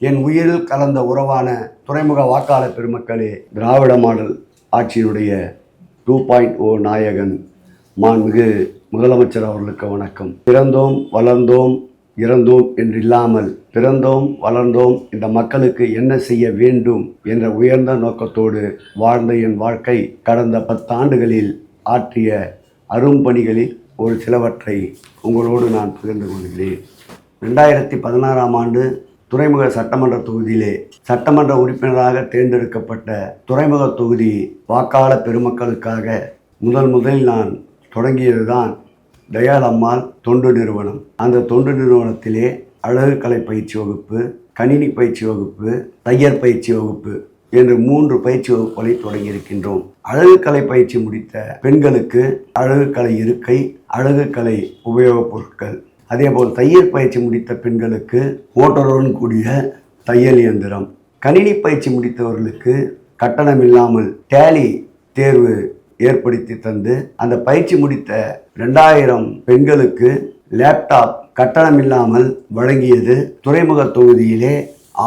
என் உயிரில் கலந்த உறவான துறைமுக வாக்காளர் பெருமக்களே, திராவிட மாடல் ஆட்சியினுடைய 2.0 நாயகன் மாண்புமிகு முதலமைச்சர் அவர்களுக்கு வணக்கம். பிறந்தோம் வளர்ந்தோம் இறந்தோம் என்றில்லாமல் பிறந்தோம் வளர்ந்தோம் இந்த மக்களுக்கு என்ன செய்ய வேண்டும் என்ற உயர்ந்த நோக்கத்தோடு வாழ்ந்த என் வாழ்க்கை கடந்த 10 ஆண்டுகளில் ஆற்றிய அரும்பணிகளில் ஒரு சிலவற்றை உங்களோடு நான் பகிர்ந்து கொள்கிறேன். 2016ஆம் ஆண்டு துறைமுக சட்டமன்ற தொகுதியிலே சட்டமன்ற உறுப்பினராக தேர்ந்தெடுக்கப்பட்ட துறைமுக தொகுதி வாக்காளர் பெருமக்களுக்காக முதலில் நான் தொடங்கியதுதான் தயாள் அம்மாள் தொண்டு நிறுவனம். அந்த தொண்டு நிறுவனத்திலே அழகு கலை பயிற்சி வகுப்பு, கணினி பயிற்சி வகுப்பு, தையர் பயிற்சி வகுப்பு என்று 3 பயிற்சி வகுப்புகளை தொடங்கியிருக்கின்றோம். அழகு கலை பயிற்சி முடித்த பெண்களுக்கு அழகு கலை இருக்கை, அழகு கலை உபயோகப் பொருட்கள், அதேபோல் தையல் பயிற்சி முடித்த பெண்களுக்கு மோட்டருடன் கூடிய தையல் இயந்திரம், கணினி பயிற்சி முடித்தவர்களுக்கு கட்டணம் இல்லாமல் டேலி தேர்வு ஏற்படுத்தி தந்து அந்த பயிற்சி முடித்த 2000 பெண்களுக்கு லேப்டாப் கட்டணம் இல்லாமல் வழங்கியது துறைமுக தொகுதியிலே.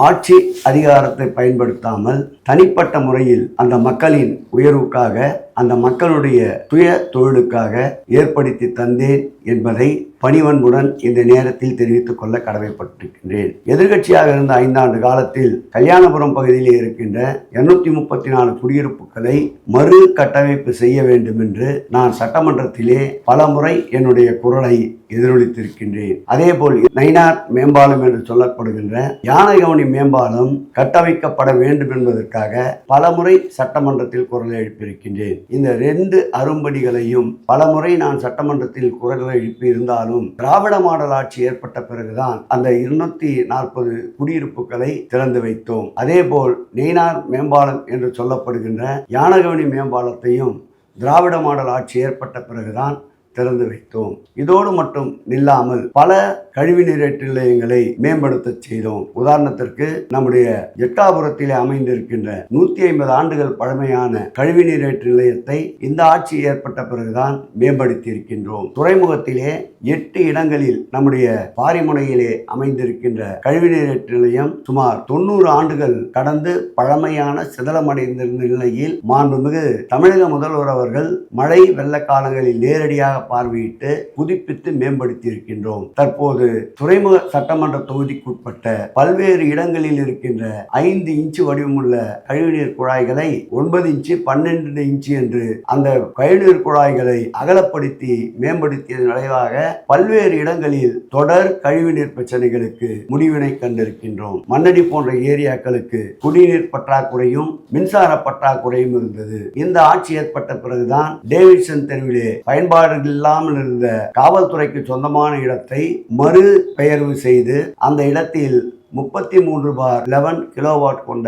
ஆட்சி அதிகாரத்தை பயன்படுத்தாமல் தனிப்பட்ட முறையில் அந்த மக்களின் உயர்வுக்காக, அந்த மக்களுடைய சுய தொழிலுக்காக ஏற்படுத்தி தந்தேன் என்பதை பணிவன்புடன் இந்த நேரத்தில் தெரிவித்துக் கொள்ள கடமைப்பட்டிருக்கின்றேன். எதிர்கட்சியாக இருந்த 5 ஆண்டு காலத்தில் கல்யாணபுரம் பகுதியிலே இருக்கின்ற 234 குடியிருப்புகளை மறு கட்டமைப்பு செய்ய வேண்டும் என்று நான் சட்டமன்றத்திலே பல முறை என்னுடைய குரலை எதிரொலித்திருக்கின்றேன். அதேபோல் நயினார் மேம்பாலம் என்று சொல்லப்படுகின்ற யானைகவனி மேம்பாலம் கட்டமைக்கப்பட வேண்டும் என்பதற்காக பல முறை சட்டமன்றத்தில் குரலை எழுப்பியிருக்கின்றேன். இந்த 2 அரும்பணிகளையும் பல முறை நான் சட்டமன்றத்தில் குரல்களை எழுப்பி இருந்தாலும் திராவிட மாடல் ஆட்சி ஏற்பட்ட பிறகுதான் அந்த 240 குடியிருப்புகளை திறந்து வைத்தோம். அதேபோல் நெய்னார் மேம்பாலம் என்று சொல்லப்படுகின்ற யானகவனி மேம்பாலத்தையும் திராவிட மாடல் ஆட்சி ஏற்பட்ட பிறகுதான் திறந்து வைத்தோம். இதோடு மட்டும் நில்லாமல் பல கழிவு நீரேற்று நிலையங்களை மேம்படுத்த செய்தோம். உதாரணத்திற்கு நம்முடைய எட்டாபுரத்திலே அமைந்திருக்கின்ற 150 ஆண்டுகள் பழமையான கழிவு நீரேற்று நிலையத்தை இந்த ஆட்சி ஏற்பட்ட பிறகுதான் மேம்படுத்தி இருக்கின்றோம். துறைமுகத்திலே 8 இடங்களில் நம்முடைய பாரிமுனையிலே அமைந்திருக்கின்ற கழிவு நீரேற்று நிலையம் சுமார் 90 ஆண்டுகள் கடந்து பழமையான சிதலமடைந்திருந்த நிலையில் மாண்புமிகு தமிழக முதல்வர் அவர்கள் மழை வெள்ள காலங்களில் நேரடியாக பார்வையிட்டு புதுப்பித்து மேம்படுத்தி இருக்கின்றோம். தற்போது துறைமுக சட்டமன்ற தொகுதிக்குட்பட்ட பல்வேறு இடங்களில் இருக்கின்ற 5 இன்ச்சு வடிவமுள்ள கழிவுநீர் குழாய்களை 9 இன்ச்சு 12 இன்ச்சு என்று அந்த கழிவுநீர் குழாய்களை அகலப்படுத்தி மேம்படுத்தியதன் விளைவாக பல்வேறு இடங்களில் தொடர் கழிவுநீர் பிரச்சனைகளுக்கு முடிவினை கண்டிருக்கின்றோம். மண்ணடி போன்ற ஏரியாக்களுக்கு குடிநீர் பற்றாக்குறையும் மின்சார பற்றாக்குறையும் இருந்தது. இந்த ஆட்சி ஏற்பட்ட பிறகுதான் டேவிட்சன் தெருவிலே பயன்பாடுகள் இல்லாமல் இருந்த காவல்துறைக்கு சொந்தமான இடத்தை மறு பெயர்வு செய்து அந்த இடத்தில் 33/11 கிலோவாட் கொண்ட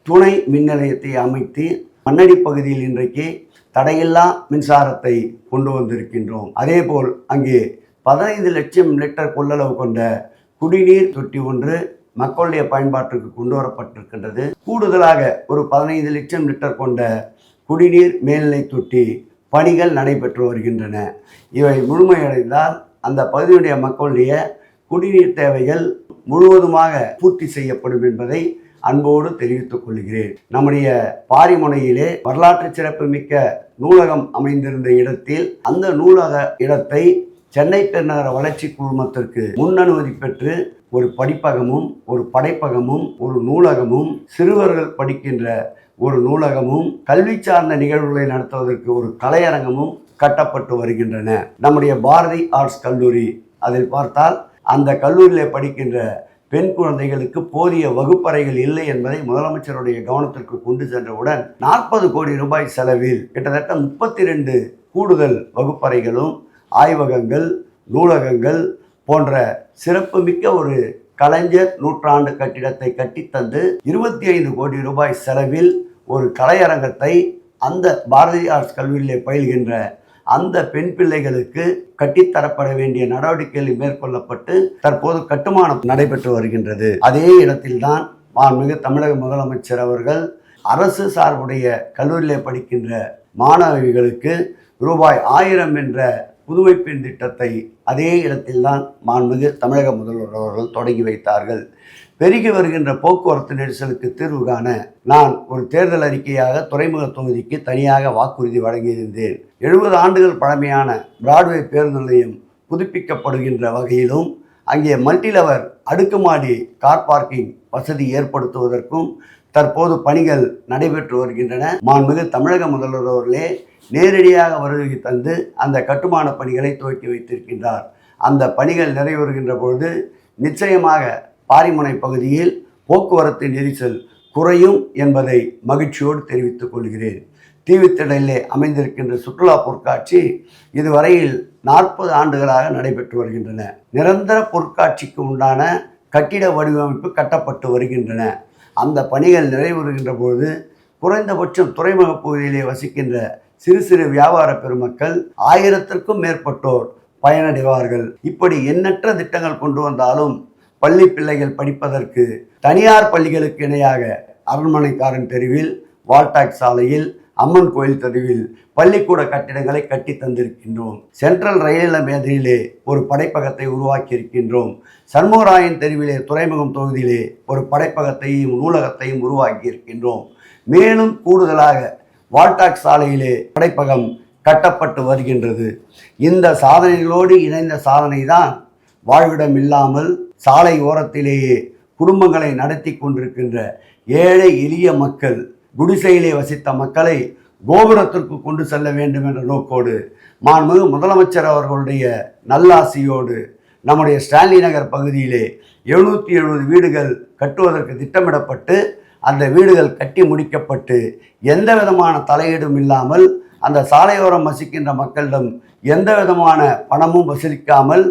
துணை மின் நிலையத்தை அமைத்து மண்ணடி பகுதியில் இன்றைக்கு தடையில்லா மின்சாரத்தை கொண்டு வந்திருக்கின்றோம். அதேபோல் அங்கே 15 லட்சம் லிட்டர் கொள்ளளவு கொண்ட குடிநீர் தொட்டி ஒன்று மக்களுடைய பயன்பாட்டிற்கு கொண்டு வரப்பட்டிருக்கின்றது. கூடுதலாக ஒரு 15 லட்சம் லிட்டர் கொண்ட குடிநீர் மேல்நிலை தொட்டி பணிகள் நடைபெற்று வருகின்றன. இவை முழுமையடைந்தால் அந்த பகுதியுடைய மக்களுடைய குடிநீர் தேவைகள் முழுவதுமாக பூர்த்தி செய்யப்படும் என்பதை அன்போடு தெரிவித்துக் கொள்கிறேன். நம்முடைய பாரிமுனையிலே வரலாற்று சிறப்புமிக்க நூலகம் அமைந்திருந்த இடத்தில் அந்த நூலக இடத்தை சென்னை பெருநகர வளர்ச்சி குழுமத்திற்கு முன்னனுமதி பெற்று ஒரு படிப்பகமும், ஒரு படைப்பகமும், ஒரு நூலகமும், சிறுவர்கள் படிக்கின்ற ஒரு நூலகமும், கல்வி சார்ந்த நிகழ்வுகளை நடத்துவதற்கு ஒரு கலையரங்கமும் கட்டப்பட்டு வருகின்றன. நம்முடைய பாரதி ஆர்ட்ஸ் கல்லூரி, அதில் பார்த்தால் அந்த கல்லூரியில் படிக்கின்ற பெண் குழந்தைகளுக்கு போதிய வகுப்பறைகள் இல்லை என்பதை முதலமைச்சருடைய கவனத்திற்கு கொண்டு சென்றவுடன் 40 கோடி ரூபாய் செலவில் கிட்டத்தட்ட 32 கூடுதல் வகுப்பறைகளும், ஆய்வகங்கள், நூலகங்கள் போன்ற சிறப்புமிக்க ஒரு கலைஞர் நூற்றாண்டு கட்டிடத்தை கட்டித்தந்து 25 கோடி ரூபாய் செலவில் ஒரு கலையரங்கத்தை அந்த பாரதி ஆர்ட்ஸ் கல்லூரியிலே பயில்கின்ற அந்த பெண் பிள்ளைகளுக்கு கட்டித்தரப்பட வேண்டிய நடவடிக்கைகள் மேற்கொள்ளப்பட்டு தற்போது கட்டுமானம் நடைபெற்று வருகின்றது. அதே இடத்தில்தான் மாண்புமிகு தமிழக முதலமைச்சர் அவர்கள் அரசு சார்புடைய கல்லூரியிலே படிக்கின்ற மாணவிகளுக்கு ரூபாய் 1000 என்ற புதுமை பெண் திட்டத்தை அதே இடத்தில்தான் மாண்புமிகு தமிழக முதல்வர் அவர்கள் தொடங்கி வைத்தார்கள். பெருகி வருகின்ற போக்குவரத்து நெரிசலுக்கு தீர்வு காண நான் ஒரு தேர்தல் அறிக்கையாக துறைமுக தொகுதிக்கு தனியாக வாக்குறுதி வழங்கியிருந்தேன். 70 ஆண்டுகள் பழமையான பிராட்வே பேருந்து நிலையம் புதுப்பிக்கப்படுகின்ற வகையிலும் அங்கே மல்டிலெவல் அடுக்குமாடி கார் பார்க்கிங் வசதி ஏற்படுத்துவதற்கும் தற்போது பணிகள் நடைபெற்று வருகின்றன. மாண்புமிகு தமிழக முதல்வர் அவர்களே நேரடியாக வருகை தந்து அந்த கட்டுமான பணிகளை துவக்கி வைத்திருக்கின்றார். அந்த பணிகள் நிறைவேறுகின்ற பொழுது நிச்சயமாக பாரிமுனை பகுதியில் போக்குவரத்து நெரிசல் குறையும் என்பதை மகிழ்ச்சியோடு தெரிவித்துக் கொள்கிறேன். தீவுத்திடலிலே அமைந்திருக்கின்ற சுற்றுலா பொருட்காட்சி இதுவரையில் 40 ஆண்டுகளாக நடைபெற்று வருகின்றன. நிரந்தர பொருட்காட்சிக்கு உண்டான கட்டிட வடிவமைப்பு கட்டப்பட்டு வருகின்றன. அந்த பணிகள் நிறைவேறுகின்ற பொழுது குறைந்தபட்சம் துறைமுக பகுதியிலே வசிக்கின்ற சிறு சிறு வியாபார பெருமக்கள் 1000த்திற்கும் மேற்பட்டோர் பயனடைவார்கள். இப்படி எண்ணற்ற திட்டங்கள் கொண்டு வந்தாலும் பள்ளி பிள்ளைகள் படிப்பதற்கு தனியார் பள்ளிகளுக்கு இணையாக அரண்மனைக்காரன் தெருவில், வால்டாக் சாலையில், அம்மன் கோயில் தெருவில் பள்ளிக்கூட கட்டிடங்களை கட்டி தந்திருக்கின்றோம். சென்ட்ரல் ரயில் நிலையத்திலே ஒரு படைப்பகத்தை உருவாக்கி இருக்கின்றோம். சண்முகராயன் தெருவிலே துறைமுகம் தொகுதியிலே ஒரு படைப்பகத்தையும் நூலகத்தையும் உருவாக்கி இருக்கின்றோம். மேலும் கூடுதலாக வால்டாக் சாலையிலே படைப்பகம் கட்டப்பட்டு வருகின்றது. இந்த சாதனைகளோடு இணைந்த சாதனை தான் வாழ்விடம் இல்லாமல் சாலை ஓரத்திலேயே குடும்பங்களை நடத்தி கொண்டிருக்கின்ற ஏழை எளிய மக்கள், குடிசையிலே வசித்த மக்களை கோபுரத்திற்கு கொண்டு செல்ல வேண்டும் என்ற நோக்கோடு மாண்புமிகு முதலமைச்சர் அவர்களுடைய நல்லாசியோடு நம்முடைய ஸ்டான்லி நகர் பகுதியிலே 770 வீடுகள் கட்டுவதற்கு திட்டமிடப்பட்டு அந்த வீடுகள் கட்டி முடிக்கப்பட்டு எந்த விதமான தலையீடும் இல்லாமல் அந்த சாலையோரம் வசிக்கின்ற மக்களிடம் எந்த விதமான பணமும் வசூலிக்காமல்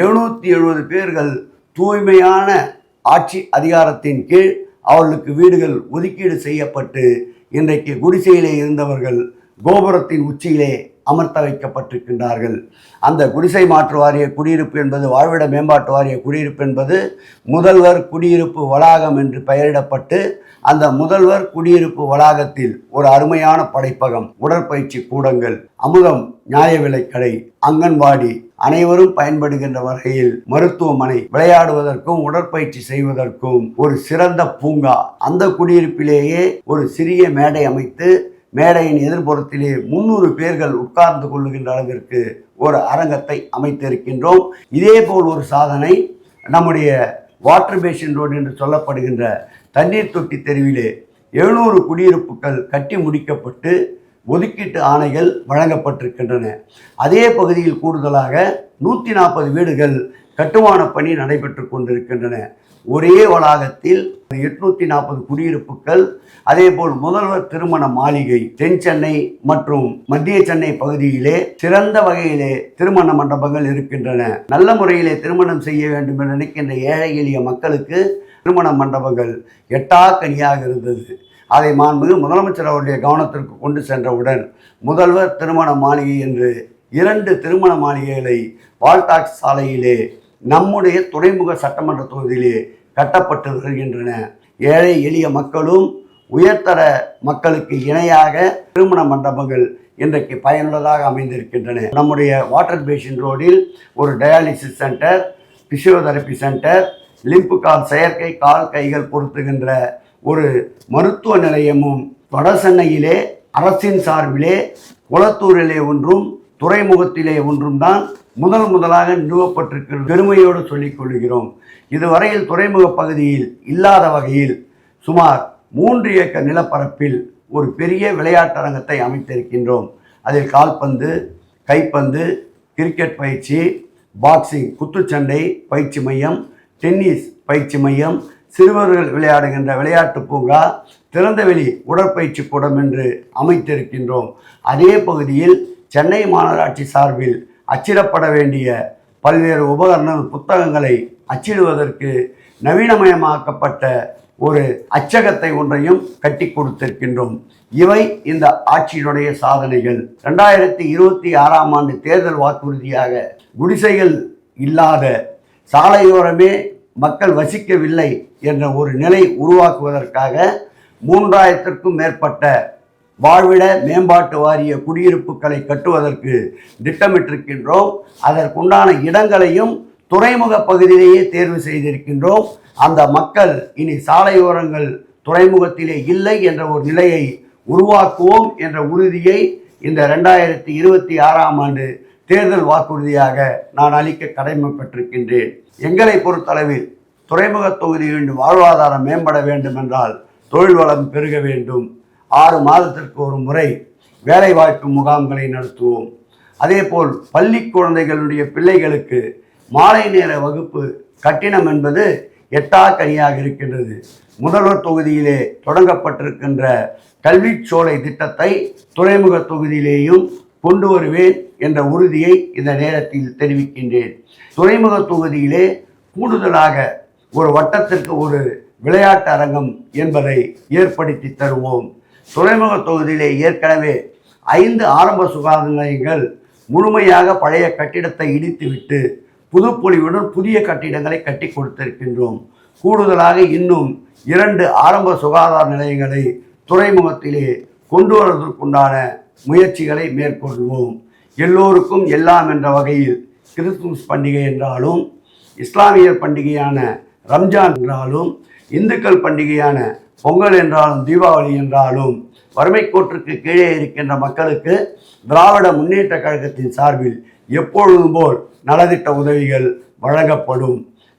770 பேர்கள் தூய்மையான ஆட்சி அதிகாரத்தின் கீழ் அவர்களுக்கு வீடுகள் ஒதுக்கீடு செய்யப்பட்டு இன்றைக்கு குடிசையிலே இருந்தவர்கள் கோபுரத்தின் உச்சியிலே அமர்த்த வைக்கப்பட்டிருக்கின்றார்கள். அந்த குடிசை மாற்று வாரிய குடியிருப்பு என்பது, வாழ்விட மேம்பாட்டு வாரிய குடியிருப்பு என்பது முதல்வர் குடியிருப்பு வளாகம் என்று பெயரிடப்பட்டு அந்த முதல்வர் குடியிருப்பு வளாகத்தில் ஒரு அருமையான படைப்பகம், உடற்பயிற்சி கூடங்கள், அமுதம் நியாய விலைக்கடை, அங்கன்வாடி, அனைவரும் பயன்படுகின்ற வகையில் மருத்துவமனை, விளையாடுவதற்கும் உடற்பயிற்சி செய்வதற்கும் ஒரு சிறந்த பூங்கா, அந்த குடியிருப்பிலேயே ஒரு சிறிய மேடை அமைத்து மேடையின் எதிர்ப்புறத்திலே 300 பேர்கள் உட்கார்ந்து கொள்ளுகின்ற அளவிற்கு ஒரு அரங்கத்தை அமைத்திருக்கின்றோம். இதே போல் ஒரு சாதனை நம்முடைய வாட்டர் பேசின் ரோடு என்று சொல்லப்படுகின்ற தண்ணீர் தொட்டி தெருவிலே 700 குடியிருப்புகள் கட்டி முடிக்கப்பட்டு ஒதுக்கீட்டு ஆணைகள் வழங்கப்பட்டிருக்கின்றன. அதே பகுதியில் கூடுதலாக 140 வீடுகள் கட்டுமான பணி நடைபெற்று கொண்டிருக்கின்றன. ஒரே வளாகத்தில் 840 குடியிருப்புகள், அதேபோல் முதல்வர் திருமண மாளிகை, தென் சென்னை மற்றும் மத்திய சென்னை பகுதியிலே சிறந்த வகையிலே திருமண மண்டபங்கள் இருக்கின்றன. நல்ல முறையிலே திருமணம் செய்ய வேண்டும் என்று நினைக்கின்ற ஏழை எளிய மக்களுக்கு திருமண மண்டபங்கள் எட்டாக்கனியாக இருந்தது. அதை மாண்புமிகு முதலமைச்சர் அவருடைய கவனத்திற்கு கொண்டு சென்றவுடன் முதல்வர் திருமண மாளிகை என்று 2 திருமண மாளிகைகளை வால்டாக்ஸ் சாலையிலே நம்முடைய துறைமுக சட்டமன்ற தொகுதியிலே கட்டப்பட்டு வருகின்றன. ஏழை எளிய மக்களும் உயர்தர மக்களுக்கு இணையாக திருமண மண்டபங்கள் இன்றைக்கு பயனுள்ளதாக அமைந்திருக்கின்றன. நம்முடைய வாட்டர் பேசின் ரோடில் ஒரு dialysis centre, physiotherapy centre, limb கால் செயற்கை கால் கைகள் பொருத்துகின்ற ஒரு மருத்துவ நிலையமும் வட சென்னையிலே அரசின் சார்பிலே குளத்தூரிலே ஒன்றும் துறைமுகத்திலே ஒன்றும் தான் முதலாக நிறுவப்பட்டிருக்கிற பெருமையோடு சொல்லிக் கொள்கிறோம். இதுவரையில் துறைமுக பகுதியில் இல்லாத வகையில் சுமார் 3 ஏக்கர் நிலப்பரப்பில் ஒரு பெரிய விளையாட்டரங்கத்தை அமைத்திருக்கின்றோம். அதில் கால்பந்து, கைப்பந்து, கிரிக்கெட் பயிற்சி, பாக்ஸிங் குத்துச்சண்டை பயிற்சி மையம், டென்னிஸ் பயிற்சி மையம், சிறுவர்கள் விளையாடுகின்ற விளையாட்டு பூங்கா, திறந்தவெளி உடற்பயிற்சி கூடம் என்று அமைத்திருக்கின்றோம். அதே பகுதியில் சென்னை மாநகராட்சி சார்பில் அச்சிடப்பட வேண்டிய பல்வேறு உபகரணங்கள், புத்தகங்களை அச்சிடுவதற்கு நவீனமயமாக்கப்பட்ட ஒரு அச்சகத்தை ஒன்றையும் கட்டி கொடுத்திருக்கின்றோம். இவை இந்த ஆட்சியினுடைய சாதனைகள். 2026ஆம் ஆண்டு தேர்தல் வாக்குறுதியாக குடிசைகள் இல்லாத, சாலையோரமே மக்கள் வசிக்கவில்லை என்ற ஒரு நிலை உருவாக்குவதற்காக 3000த்திற்கும் மேற்பட்ட வாழ்விட மேம்பாட்டு வாரிய குடியிருப்புகளை கட்டுவதற்கு திட்டமிட்டிருக்கின்றோம். அதற்குண்டான இடங்களையும் துறைமுக பகுதியிலேயே தேர்வு செய்திருக்கின்றோம். அந்த மக்கள் இனி சாலையோரங்கள் துறைமுகத்திலே இல்லை என்ற ஒரு நிலையை உருவாக்குவோம் என்ற உறுதியை இந்த 2026ஆம் ஆண்டு தேர்தல் வாக்குறுதியாக நான் அளிக்க கடமைப்பட்டிருக்கின்றேன். எங்களை பொறுத்தளவில் துறைமுக தொகுதியின் வாழ்வாதாரம் மேம்பட வேண்டும் என்றால் தொழில் வளம் பெருக வேண்டும். 6 மாதத்திற்கு ஒரு முறை வேலைவாய்ப்பு முகாம்களை நடத்துவோம். அதேபோல் பள்ளி குழந்தைகளுடைய பிள்ளைகளுக்கு மாலை நேர வகுப்பு கட்டணம் என்பது எட்டாக்கனியாக இருக்கின்றது. முதல்வர் தொகுதியிலே தொடங்கப்பட்டிருக்கின்ற கல்விச்சோலை திட்டத்தை துறைமுக தொகுதியிலேயும் கொண்டு வருவேன் என்ற உறுதியை இந்த நேரத்தில் தெரிவிக்கின்றேன். துறைமுக தொகுதியிலே கூடுதலாக ஒரு வட்டத்திற்கு ஒரு விளையாட்டு அரங்கம் என்பதை ஏற்படுத்தி தருவோம். துறைமுக தொகுதியிலே ஏற்கனவே 5 ஆரம்ப சுகாதார நிலையங்கள் முழுமையாக பழைய கட்டிடத்தை இடித்துவிட்டு புதுப்பொலிவுடன் புதிய கட்டிடங்களை கட்டி கொடுத்திருக்கின்றோம். கூடுதலாக இன்னும் 2 ஆரம்ப சுகாதார நிலையங்களை துறைமுகத்திலே கொண்டு வருவதற்குண்டான முயற்சிகளை மேற்கொள்வோம். எல்லோருக்கும் எல்லாம் என்ற வகையில் கிறிஸ்துமஸ் பண்டிகை என்றாலும், இஸ்லாமியர் பண்டிகையான ரம்ஜான் என்றாலும், இந்துக்கள் பண்டிகையான பொங்கல் என்றாலும், தீபாவளி என்றாலும், வறுமை கோட்டிற்கு கீழே இருக்கின்ற மக்களுக்கு திராவிட முன்னேற்ற கழகத்தின் சார்பில் எப்பொழுதும் போல் நலத்திட்ட உதவிகள் வழங்கப்படும்.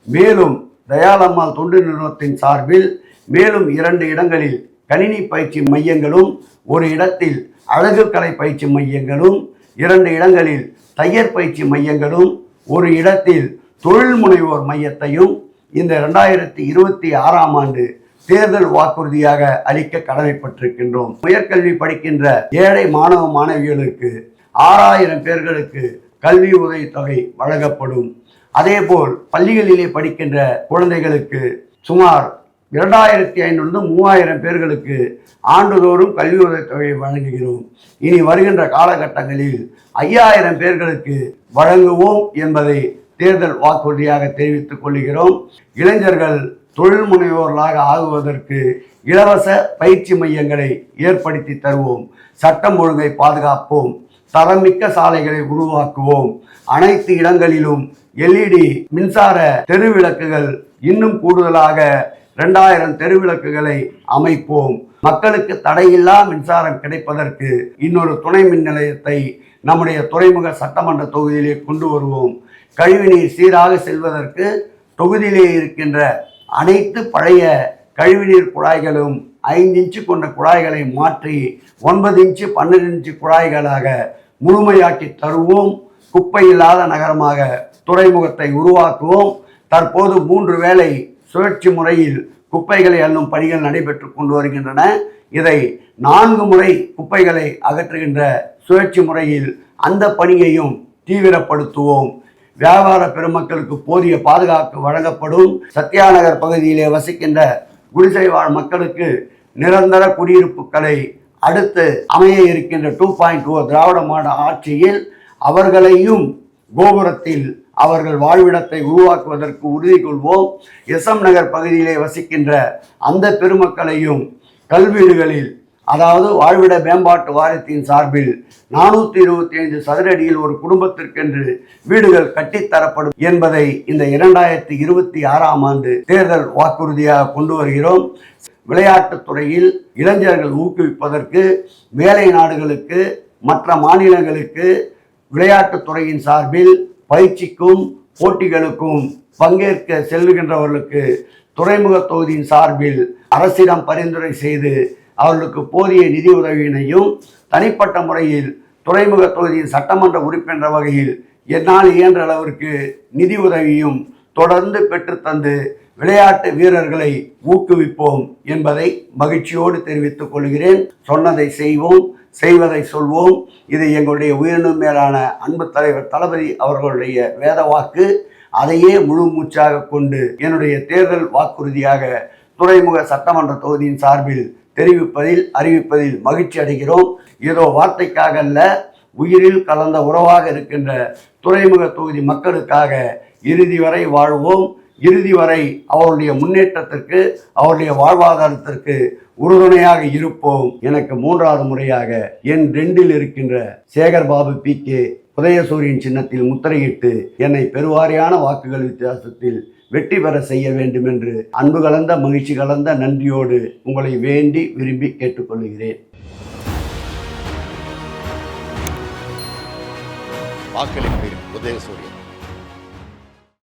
மேலும் தயாளம்மாள் தொண்டு நிறுவனத்தின் சார்பில் மேலும் 2 இடங்களில் கணினி பயிற்சி மையங்களும், ஒரு இடத்தில் அழகு கலை பயிற்சி மையங்களும், 2 இடங்களில் தையர் பயிற்சி மையங்களும், ஒரு இடத்தில் தொழில் முனைவோர் மையத்தையும் இந்த 2026ஆம் ஆண்டு தேர்தல் வாக்குறுதியாக அளிக்க கடமைப்பட்டிருக்கின்றோம். உயர்கல்வி படிக்கின்ற ஏழை மாணவ மாணவிகளுக்கு 6000 பேர்களுக்கு கல்வி உதவித்தொகை வழங்கப்படும். அதேபோல் பள்ளிகளிலே படிக்கின்ற குழந்தைகளுக்கு சுமார் 2500 3000 பேர்களுக்கு ஆண்டுதோறும் கல்வி உதவித்தொகை வழங்குகிறோம். இனி வருகின்ற காலகட்டங்களில் 5000 பேர்களுக்கு வழங்குவோம் என்பதை தேர்தல் வாக்குறுதியாக தெரிவித்துக் கொள்கிறோம். இளைஞர்கள் தொழில் முனைவோர்களாக ஆகுவதற்கு இலவச பயிற்சி மையங்களை ஏற்படுத்தி தருவோம். சட்டம் ஒழுங்கை பாதுகாப்போம். தரமிக்க சாலைகளை உருவாக்குவோம். அனைத்து இடங்களிலும் LED மின்சார தெருவிளக்குகள், இன்னும் கூடுதலாக 2000 தெருவிளக்குகளை அமைப்போம். மக்களுக்கு தடையில்லா மின்சாரம் கிடைப்பதற்கு இன்னொரு துணை மின் நிலையத்தை நம்முடைய துறைமுக சட்டமன்ற தொகுதியிலே கொண்டு வருவோம். கழிவுநீர் சீராக செல்வதற்கு தொகுதியிலே இருக்கின்ற அனைத்து பழைய கழிவுநீர் குழாய்களும் 5 இன்ச்சு கொண்ட குழாய்களை மாற்றி 9 இன்ச்சு 12 இன்ச்சு குழாய்களாக முழுமையாக்கி தருவோம். குப்பை இல்லாத நகரமாக துறைமுகத்தை உருவாக்குவோம். தற்போது 3 வேளை சுழற்சி முறையில் குப்பைகளை அள்ளும் பணிகள் நடைபெற்று கொண்டு வருகின்றன. இதை 4 முறை குப்பைகளை அகற்றுகின்ற சுழற்சி முறையில் அந்த பணியையும் தீவிரப்படுத்துவோம். வியாபார பெருமக்களுக்கு போதிய பாதுகாப்பு வழங்கப்படும். சத்யாநகர் பகுதியிலே வசிக்கின்ற குடிசை வாழ் மக்களுக்கு நிரந்தர குடியிருப்புகளை அடுத்து அமைய இருக்கின்ற 2.0 திராவிட மாடல் ஆட்சியில் அவர்களையும் கோபுரத்தில் அவர்கள் வாழ்விடத்தை உருவாக்குவதற்கு உறுதி கொள்வோம். SM நகர் பகுதியிலே வசிக்கின்ற அந்த பெருமக்களையும் கல்வீடுகளில், அதாவது வாழ்விட மேம்பாட்டு வாரியத்தின் சார்பில் 425 சதுர அடியில் ஒரு குடும்பத்திற்கென்று வீடுகள் கட்டித்தரப்படும் என்பதை இந்த 2026ஆம் ஆண்டு தேர்தல் வாக்குறுதியாக கொண்டு வருகிறோம். விளையாட்டுத் துறையில் இளைஞர்கள் ஊக்குவிப்பதற்கு மேலை நாடுகளுக்கு, மற்ற மாநிலங்களுக்கு விளையாட்டுத் துறையின் சார்பில் பயிற்சிக்கும் போட்டிகளுக்கும் பங்கேற்க செல்லுகின்றவர்களுக்கு துறைமுக தொகுதியின் சார்பில் அரசிடம் பரிந்துரை செய்து அவர்களுக்கு போதிய நிதி உதவியினையும், தனிப்பட்ட முறையில் துறைமுக தொகுதியின் சட்டமன்ற உறுப்பினர் வகையில் என்னால் இயன்ற அளவிற்கு நிதி உதவியும் தொடர்ந்து பெற்றுத்தந்து விளையாட்டு வீரர்களை ஊக்குவிப்போம் என்பதை மகிழ்ச்சியோடு தெரிவித்துக் கொள்கிறேன். சொன்னதை செய்வோம், செய்வதை சொல்வோம். இது எங்களுடைய உயிரினும் மேலான அன்பு தலைவர் தளபதி அவர்களுடைய வேத வாக்கு. அதையே முழு மூச்சாக கொண்டு என்னுடைய தேர்தல் வாக்குறுதியாக துறைமுக சட்டமன்ற தொகுதியின் சார்பில் அறிவிப்பதில் மகிழ்ச்சி அடைகிறோம். ஏதோ வார்த்தைக்காக அல்ல, உயிரில் கலந்த உறவாக இருக்கின்ற துறைமுக தொகுதி மக்களுக்காக இறுதி வரை வாழ்வோம். இறுதி வரை அவருடைய முன்னேற்றத்திற்கு, அவருடைய வாழ்வாதாரத்திற்கு உறுதுணையாக இருப்போம். எனக்கு 3வது முறையாக என் 2ல் இருக்கின்ற சேகர்பாபு PK உதயசூரியன் சின்னத்தில் முத்திரையிட்டு என்னை பெருவாரியான வாக்குகள் வித்தியாசத்தில் வெற்றி பெற செய்ய வேண்டும் என்று அன்பு கலந்த, மகிழ்ச்சி கலந்த நன்றியோடு உங்களை வேண்டி விரும்பி கேட்டுக்கொள்கிறேன். வாக்களிப்பீர் உதயசூரியன்.